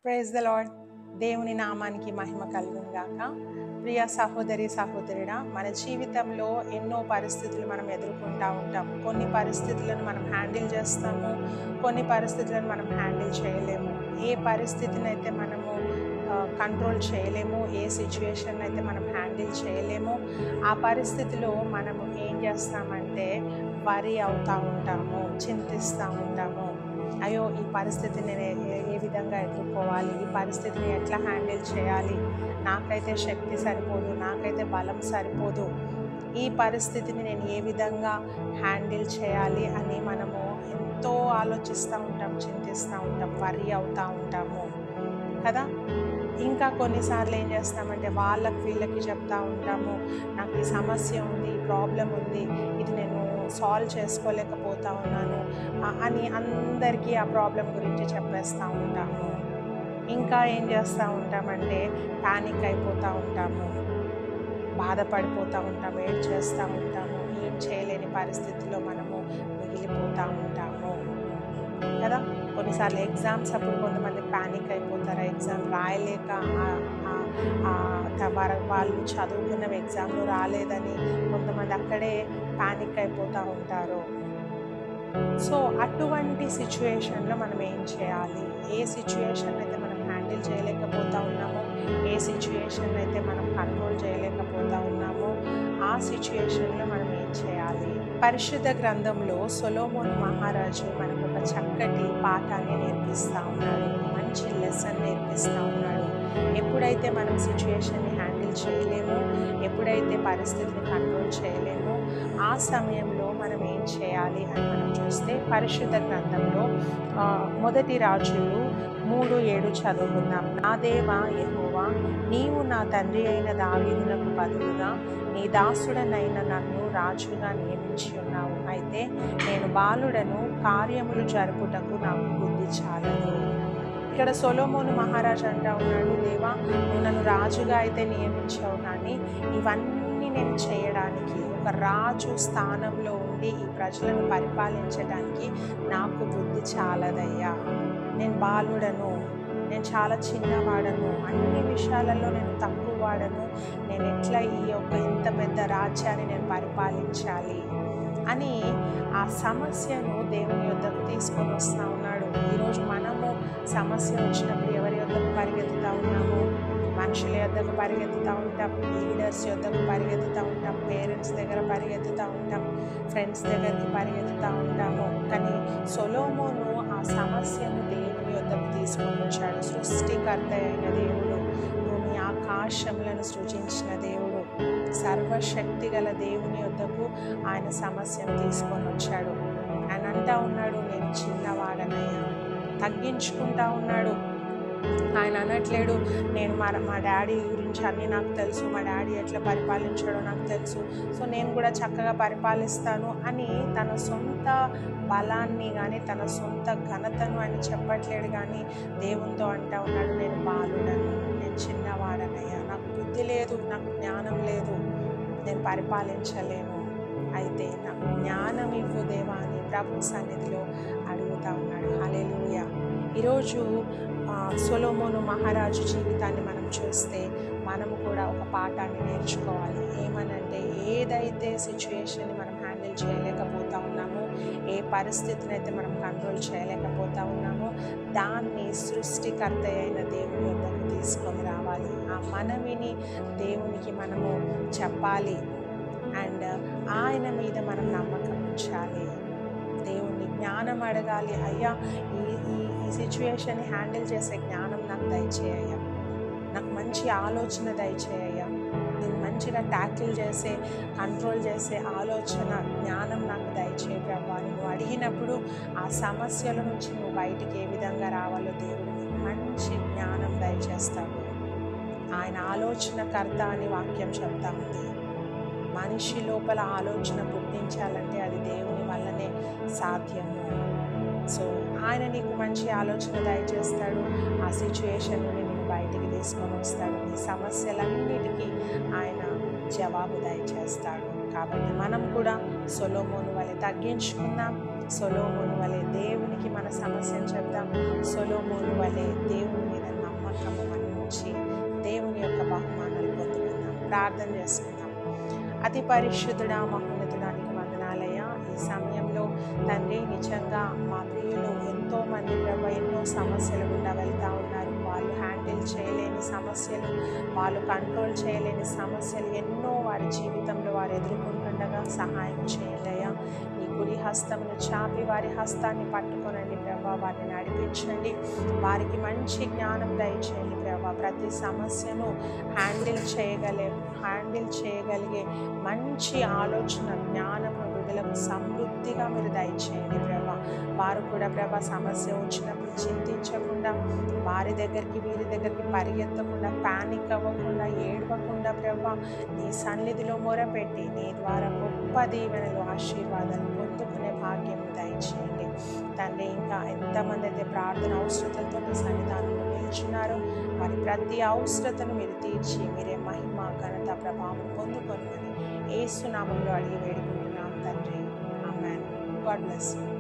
Praise the lord. దేవుని నామానికి మహిమ కలుగును గాక. ప్రియ సహోదరి సహోదరుడా, మన జీవితంలో ఎన్నో పరిస్థితులు మనం ఎదుర్కొంటూ ఉంటాం. కొన్ని పరిస్థితులను మనం హ్యాండిల్ చేస్తాము, కొన్ని పరిస్థితులను మనం హ్యాండిల్ చేయలేము. ఏ పరిస్థితిని అయితే మనము కంట్రోల్ చేయలేము, ఏ సిచ్యువేషన్ అయితే మనం హ్యాండిల్ చేయలేము, ఆ పరిస్థితిలో మనము ఏం చేస్తామంటే వరి అవుతూ ఉంటాము, చింతిస్తూ ఉంటాము. అయ్యో, ఈ పరిస్థితిని నేను ఏ విధంగా ఎదుర్కోవాలి, ఈ పరిస్థితిని ఎట్లా హ్యాండిల్ చేయాలి, నాకైతే శక్తి సరిపోదు, నాకైతే బలం సరిపోదు, ఈ పరిస్థితిని నేను ఏ విధంగా హ్యాండిల్ చేయాలి అని మనము ఎంతో ఆలోచిస్తూ ఉంటాం, చింతిస్తూ ఉంటాం, వరి అవుతూ ఉంటాము కదా. ఇంకా కొన్నిసార్లు ఏం చేస్తామంటే వీళ్ళకి చెప్తూ ఉంటాము, నాకు ఈ సమస్య ఉంది, ఈ ప్రాబ్లం ఉంది, ఇది నేను సాల్వ్ చేసుకోలేకపోతా ఉన్నాను అని అందరికీ ఆ ప్రాబ్లం గురించి చెప్పేస్తూ ఉంటాము. ఇంకా ఏం చేస్తూ ఉంటామంటే పానిక్ అయిపోతూ ఉంటాము, బాధపడిపోతూ ఉంటాము, ఏడ్చేస్తూ ఉంటాము, ఏం చేయలేని పరిస్థితిలో మనము మిగిలిపోతూ ఉంటాము కదా. కొన్నిసార్లు ఎగ్జామ్స్ అప్పుడు కొంతమంది పానిక్ అయిపోతారు, ఎగ్జామ్ రాయలేక వాళ్ళు చదువుకున్న ఎగ్జామ్లు రాలేదని కొంతమంది అక్కడే పానిక్ అయిపోతూ ఉంటారు. సో అటువంటి సిచ్యువేషన్లో మనం ఏం చేయాలి, ఏ సిచ్యువేషన్ అయితే మనం హ్యాండిల్ చేయలేకపోతూ ఉన్నామో, ఏ సిచ్యువేషన్ అయితే మనం కంట్రోల్ చేయలేకపోతూ ఉన్నామో, ఆ సిచ్యువేషన్లో మనం ఏం చేయాలి. పరిశుద్ధ గ్రంథంలో సొలొమోను మహారాజు మనకు ఒక చక్కటి పాఠాన్ని నేర్పిస్తూ ఉన్నాడు, మంచి లెసన్ నేర్పిస్తూ ఉన్నాడు. ఎప్పుడైతే మనం సిచ్యువేషన్ని హ్యాండిల్ చేయలేమో, ఎప్పుడైతే పరిస్థితిని కంట్రోల్ చేయలేమో, ఆ సమయంలో మనం ఏం చేయాలి అని మనం చూస్తే పరిశుద్ధ గ్రంథంలో మొదటి రాజులు 3:7 చదువుకుందాం. నా దేవా యెహోవా, నీవు నా తండ్రి అయిన దావీదునకు బదులుగా నీ దాసుడనైన నన్ను రాజుగా నియమించి ఉన్నావు. అయితే నేను బాలుడను, కార్యములు జరుపుటకు నాకు బుద్ధి చాలదు. ఇక్కడ సొలొమోను మహారాజు అంటా ఉన్నాడు, దేవా నువ్వు నన్ను రాజుగా అయితే నియమించావు, కానీ ఇవన్నీ నేను చేయడానికి, ఒక రాజు స్థానంలో ఉండి ఈ ప్రజలను పరిపాలించడానికి నాకు బుద్ధి చాలదయ్యా. నేను బాలుడను, నేను చాలా చిన్నవాడను, అన్ని విషయాలలో నేను తక్కువ వాడను, నేను ఎట్లా ఇంత పెద్ద రాజ్యాన్ని నేను పరిపాలించాలి అని ఆ సమస్యను దేవుని యొద్దకు తీసుకొని వస్తూ ఉన్నాడు. ఈరోజు మనము సమస్య వచ్చినప్పుడు ఎవరి యొద్దకు పరిగెత్తుతూ ఉన్నాము? మనుషుల యొద్దకు పరిగెత్తుతూ ఉంటాం, లీడర్స్ యొద్దకు పరిగెత్తుతూ ఉంటాం, పేరెంట్స్ దగ్గర పరిగెత్తుతూ ఉంటాం, ఫ్రెండ్స్ దగ్గరికి పరిగెత్తుతూ ఉంటాము. కానీ సొలొమోను ఆ సమస్యను దేవుని యొద్దకు తీసుకొని వచ్చాడు. సృష్టికర్త అయిన దేవుడు, భూమి ఆకాశములను సృజించిన దేవుడు, సర్వశక్తి గల దేవుని యొద్దకు ఆయన సమస్యను తీసుకొని వచ్చాడు. ఆయన అంటా ఉన్నాడు, నేను చిన్నవాడనయ్యా, తగ్గించుకుంటా ఉన్నాడు. ఆయన అనట్లేడు, నేను మా డాడీ గురించి అన్నీ నాకు తెలుసు, మా డాడీ ఎట్లా పరిపాలించాడో నాకు తెలుసు, సో నేను కూడా చక్కగా పరిపాలిస్తాను అని తన సొంత బలాన్ని కానీ తన సొంత ఘనతను ఆయన చెప్పట్లేడు. కానీ దేవునితో అంటా ఉన్నాడు, నేను బాలుడను, నేను చిన్నవాడనయ్యా, నాకు బుద్ధి లేదు, నాకు జ్ఞానం లేదు, నేను పరిపాలించలేను, అయితే నాకు జ్ఞానం ఇవ్వు దేవా అని ప్రభు సన్నిధిలో అడుగుతా ఉన్నాడు. హల్లెలూయా. ఈరోజు సొలొమోను మహారాజు జీవితాన్ని మనం చూస్తే మనము కూడా ఒక పాఠాన్ని నేర్చుకోవాలి. ఏమనంటే, ఏదైతే సిచ్యువేషన్ని మనం హ్యాండిల్ చేయలేకపోతా ఉన్నామో, ఏ పరిస్థితిని అయితే మనం కంట్రోల్ చేయలేకపోతా ఉన్నామో, దాన్ని సృష్టికర్త అయిన దేవుని యొద్దకు తీసుకొని రావాలి. ఆ మనవిని దేవునికి మనము చెప్పాలి అండ్ ఆయన మీద మనం నమ్మకం ఉంచాలి. దేవుని జ్ఞానం అడగాలి, అయ్యా ఈ సిచ్యువేషన్ని హ్యాండిల్ చేసే జ్ఞానం నాకు దయచేయ్యా, నాకు మంచి ఆలోచన దయచేయ్యా, నేను మంచిగా ట్యాకిల్ చేసే, కంట్రోల్ చేసే ఆలోచన, జ్ఞానం నాకు దయచేయ ప్రభా. నువ్వు అడిగినప్పుడు ఆ సమస్యల నుంచి నువ్వు బయటికి ఏ విధంగా రావాలో దేవుడు నీకు మంచి జ్ఞానం దయచేస్తాడు. ఆయన ఆలోచనకర్త అని వాక్యం చెప్తా ఉంది. మనిషి లోపల ఆలోచన పుట్టించాలంటే అది దేవుని వల్లనే సాధ్యము. సో ఆయన నీకు మంచి ఆలోచన దయచేస్తాడు, ఆ సిచ్యువేషన్ నుండి నేను బయటికి తీసుకొని వస్తాడు, నీ సమస్యలన్నిటికీ ఆయన జవాబు దయచేస్తాడు. కాబట్టి మనం కూడా సొలొమోను వలె తగ్గించుకుందాం, సొలొమోను వలె దేవునికి మన సమస్యను చెప్దాం, సొలొమోను వలె దేవుని మీద ప్రార్థన చేసుకుందాం. అతి పరిశుద్ధుడా మహోన్నతుడానికి వందనాలయ్యా. ఈ సమయంలో తండ్రి నిజంగా మా ప్రియులు ఎంతోమంది ప్రభు ఎన్నో సమస్యలు గుండా వెళ్తూ ఉన్నారు. వాళ్ళు హ్యాండిల్ చేయలేని సమస్యలు, వాళ్ళు కంట్రోల్ చేయలేని సమస్యలు ఎన్నో వారి జీవితంలో వారు ఎదుర్కొంటుండగా సహాయం చేయండి అయ్యా. నీ కుడి హస్తమును చాపి వారి హస్తాన్ని పట్టుకొనండి ప్రభా. వారిని నడిపించండి, వారికి మంచి జ్ఞానం దయచేయండి ప్రభా. ప్రతి సమస్యను హ్యాండిల్ చేయగలిగే మంచి ఆలోచన జ్ఞానము బిడ్డలకు సమృద్ధిగా మీరు దయచేయండి ప్రభా. వారు కూడా ప్రభా సమస్య వచ్చినప్పుడు చింతించకుండా, వారి దగ్గరికి వీరి దగ్గరికి పరిగెత్తకుండా, ప్యానిక్ అవ్వకుండా, ఏడవకుండా ప్రభా నీ సన్నిధిలో మొరపెట్టి నీ ద్వారా గొప్ప దీవెనలు ఆశీర్వాదాలు పొందుకునే భాగ్యం దయచేయండి తండ్రి. ఇంకా ఎంతమంది అయితే ప్రార్థన అవసరతలతో మీ సన్నిధానంలో నిల్చున్నారో వారి ప్రతి అవసరతను మీరు తీర్చి మీరే మహిమ ఘనత ప్రభావం పొందుకొని యేసు నామములో అడిగి వేడుకుంటున్నాం తండ్రి. ఆమేన్. God bless you.